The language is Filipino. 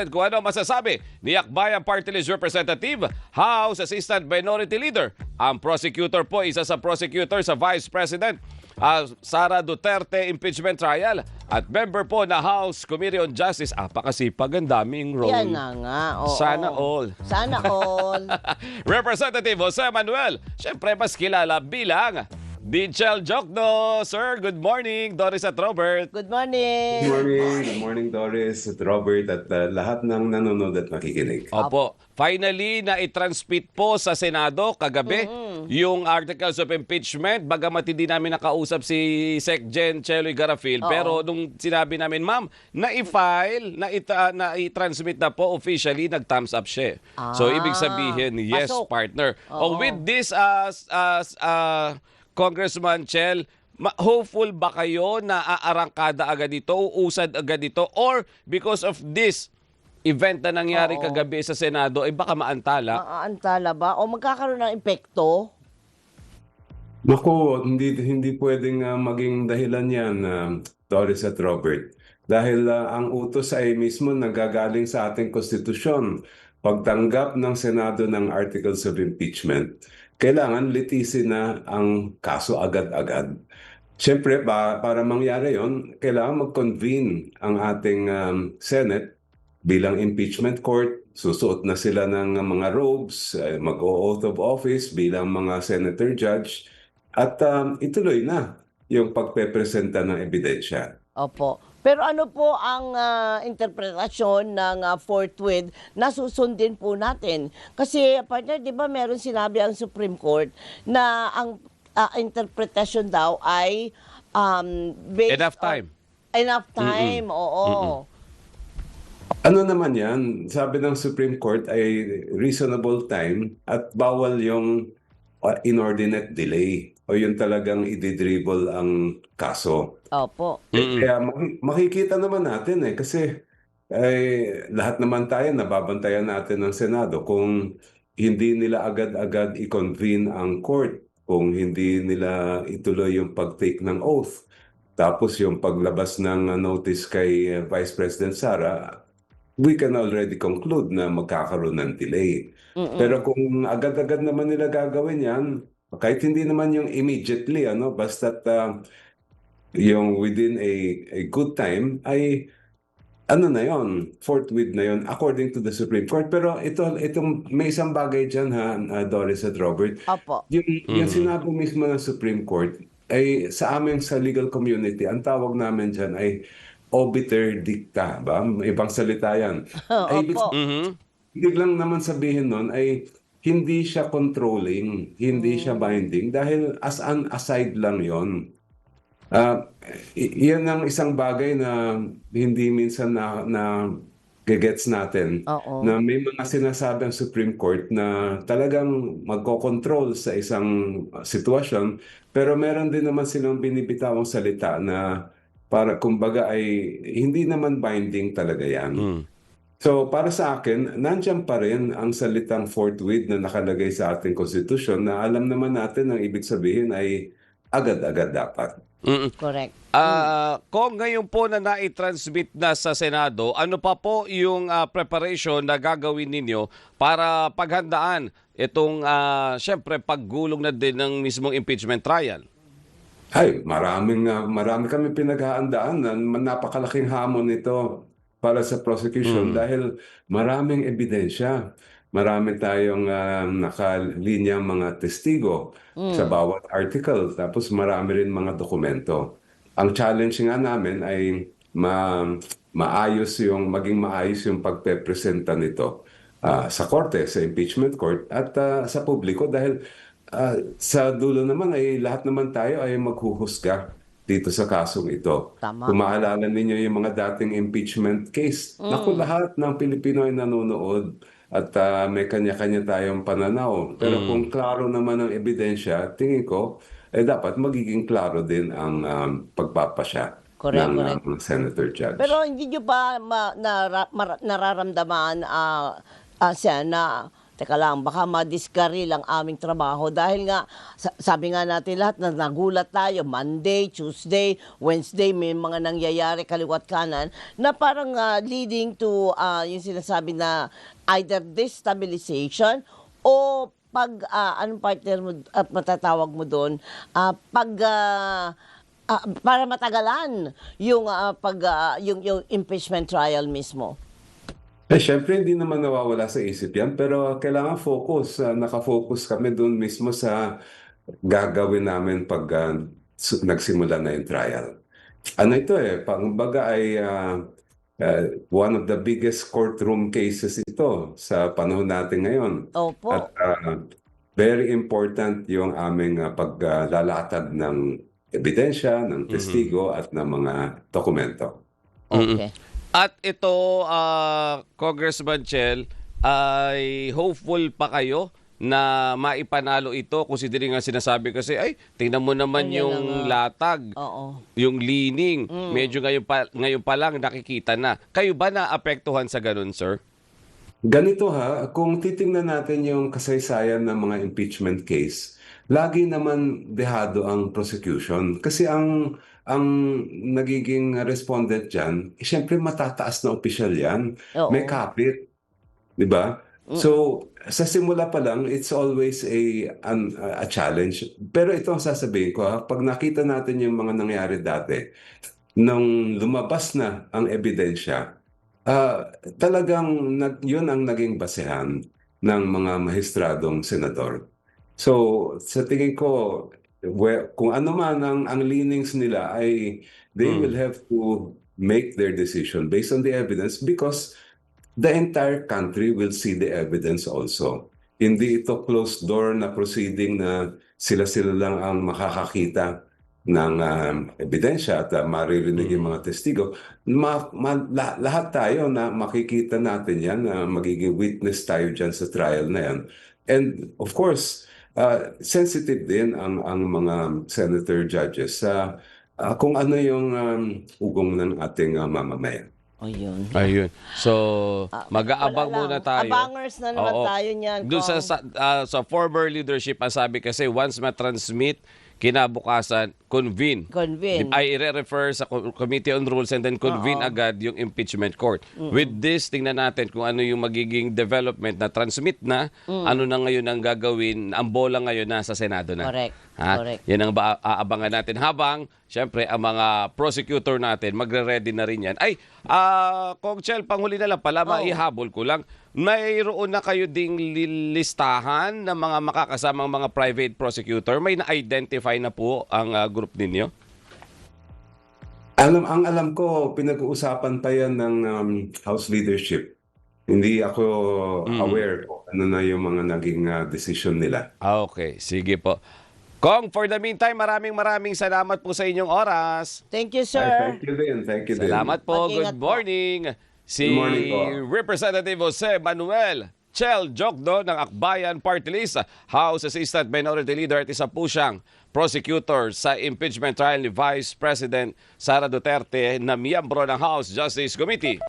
kung ano masasabi ni Akbayan Party List Representative, House Assistant Minority Leader. Ang prosecutor po, isa sa prosecutor sa Vice President Sara Duterte impeachment trial at member po na House Committee on Justice. Apakasipag, ang daming role. Yan na nga. Oo. Sana all. Sana all. Representative Jose Manuel, syempre mas kilala bilang Dichel Jokno. Sir, good morning. Doris at Robert. Good morning. Good morning. Good morning, Doris at Robert at lahat ng nanonood at makikinig. Opo. Finally, na-transmit po sa Senado kagabi yung articles of impeachment. Bagamat hindi namin nakausap si Sec. Gen. Cheloy Garafil. Pero nung sinabi namin, ma'am, na-i-file, na-i-transmit na po officially, nag-thumbs up siya. So, ibig sabihin, yes, pasok. partner. Oo. With this, Congressman Chel, hopeful ba kayo na aarangkada agad ito, uusad agad ito, or because of this event na nangyari kagabi sa Senado, ay baka maantala? Antala ba? O magkakaroon ng epekto? Naku, hindi pwedeng maging dahilan yan, Doris at Robert. Dahil ang utos ay mismo nanggagaling sa ating konstitusyon. Pagtanggap ng Senado ng Articles of Impeachment, kailangan litisin na ang kaso agad-agad. Siyempre, para mangyari yon, kailangan mag-convene ang ating Senate bilang impeachment court. Susuot na sila ng mga robes, mag-o-oath of office bilang mga senator judge, at ituloy na yung pagpepresenta ng ebidensya. Opo. Pero ano po ang interpretasyon ng forthwith na susundin po natin? Kasi, partner, di ba meron sinabi ang Supreme Court na ang interpretasyon daw ay based Enough time. Enough time, oo. Ano naman yan? Sabi ng Supreme Court ay reasonable time at bawal yung inordinate delay o yung talagang ididribble ang kaso. Opo. Kaya makikita naman natin kasi lahat naman tayo nababantayan natin ng Senado kung hindi nila agad-agad i-convene ang court, kung hindi nila ituloy yung pag-take ng oath, tapos yung paglabas ng notice kay Vice President Sara, we can already conclude na magkakaroon ng delay. Pero kung agad-agad naman nila gagawin yan, kahit hindi naman yung immediately, basta't yung within a good time, ay ano na yon, forthwith na yon according to the Supreme Court. Pero itong may isang bagay dyan Doris at Robert. Opo. Yung sinabi mismo ng Supreme Court, ay sa amin sa legal community, ang tawag namin dyan ay obiter dicta, ba? Ibang salita yan. Ay, Opo. ibig lang naman sabihin nun ay hindi siya controlling, hindi siya binding, dahil as an aside lang yon. Yan ang isang bagay na hindi minsan na gets natin. Na may mga sinasabi ang Supreme Court na talagang magkocontrol sa isang sitwasyon, pero meron din naman silang binibitawang salita na para kumbaga ay hindi naman binding talaga yan. So para sa akin, nandiyan pa rin ang salitang forthwith na nakalagay sa ating konstitusyon na alam naman natin ang ibig sabihin ay agad-agad dapat. Correct. Kung ngayon po na nai-transmit na sa Senado, ano pa po yung preparation na gagawin ninyo para paghandaan itong syempre paggulong na din ng mismong impeachment trial? Ay, marami kami pinaghahandaan na napakalaking hamon nito para sa prosecution dahil maraming ebidensya. Marami tayong nakalinyang mga testigo sa bawat article. Tapos marami rin mga dokumento. Ang challenge nga namin ay maging maayos yung pagpepresenta nito sa korte, sa impeachment court at sa publiko dahil sa dulo naman ay lahat naman tayo ay maghuhusga dito sa kasong ito. Tama. Kung maalala ninyo yung mga dating impeachment case, naku, lahat ng Pilipino ay nanonood at may kanya-kanya tayong pananaw. Pero kung klaro naman ang ebidensya, tingin ko, dapat magiging klaro din ang pagpapasya ng Senator Judge. Pero hindi nyo ba nararamdaman siya na teka lang, baka madiskaril ang aming trabaho dahil nga, sabi nga natin lahat na nagulat tayo, Monday, Tuesday, Wednesday, may mga nangyayari kaliwat kanan na parang leading to yung sinasabi na either destabilization o anong partner mo, matatawag mo doon, para matagalan yung yung impeachment trial mismo. Syempre, hindi naman nawawala sa isip yan, pero kailangan focus. Nakafocus kami doon mismo sa gagawin namin pag nagsimula na yung trial. Ano ito pangbaga ay one of the biggest courtroom cases ito sa panahon natin ngayon. Opo. At very important yung aming paglalatag ng ebidensya, ng testigo at ng mga dokumento. Okay. At ito, Congressman Chel, ay hopeful pa kayo na maipanalo ito considering nga sinasabi kasi ay tingnan mo naman Ayun yung na latag, Oo. yung leaning, medyo ngayon pa lang nakikita na. Kayo ba naapektuhan sa ganun, sir? Ganito kung titingnan natin yung kasaysayan ng mga impeachment case, lagi naman dehado ang prosecution. Kasi ang nagiging respondent dyan, syempre matataas na opisyal yan. Oo. May kapit. Di ba? So, sa simula pa lang, it's always a challenge. Pero ito ang sasabihin ko, pag nakita natin yung mga nangyari dati, nung lumabas na ang ebidensya, talagang yun ang naging basehan ng mga mahistradong senador. So, sa tingin ko, kung ano man ang leanings nila ay they will have to make their decision based on the evidence because the entire country will see the evidence also. Hindi ito closed door na proceeding na sila-sila lang ang makakakita ng ebidensya at maririnig yung mga testigo. Lahat tayo na makikita natin yan, magiging witness tayo dyan sa trial na yan. And of course, sensitive din ang mga senator judges sa kung ano yung ugong ng ating mamamayan. Ayun. So, mag-aabang Wala lang. muna tayo. Abangers na naman tayo niyan, Doon Kong. sa former leadership, ang sabi kasi once matransmit, kinabukasan, convene. Ay i-refer sa Committee on Rules and then convene agad yung impeachment court. With this, tingnan natin kung ano yung magiging development na transmit na, ano na ngayon ang gagawin, ang bola ngayon nasa Senado na. Correct. Ha? Correct. Yan ang aabangan natin habang, syempre, ang mga prosecutor natin, magre-ready na rin yan. Ay, Kong Chel, panghuli na lang pala, maihabol ko lang. Mayroon na kayo ding listahan ng mga makakasamang mga private prosecutor? May na-identify na po ang group ninyo? Ang alam ko, pinag-uusapan pa yan ng House leadership. Hindi ako aware kung ano na yung mga naging decision nila. Okay, sige po. Kong, for the meantime, maraming salamat po sa inyong oras. Thank you, sir. Thank you din. Thank you din. Salamat po. Mag-ingat Good po. morning. Si Good morning po. Representative Jose Manuel Chel Jokdo ng Akbayan Party List, House Assistant Minority Leader at isa po siyang prosecutor sa impeachment trial ni Vice President Sara Duterte na miyembro ng House Justice Committee.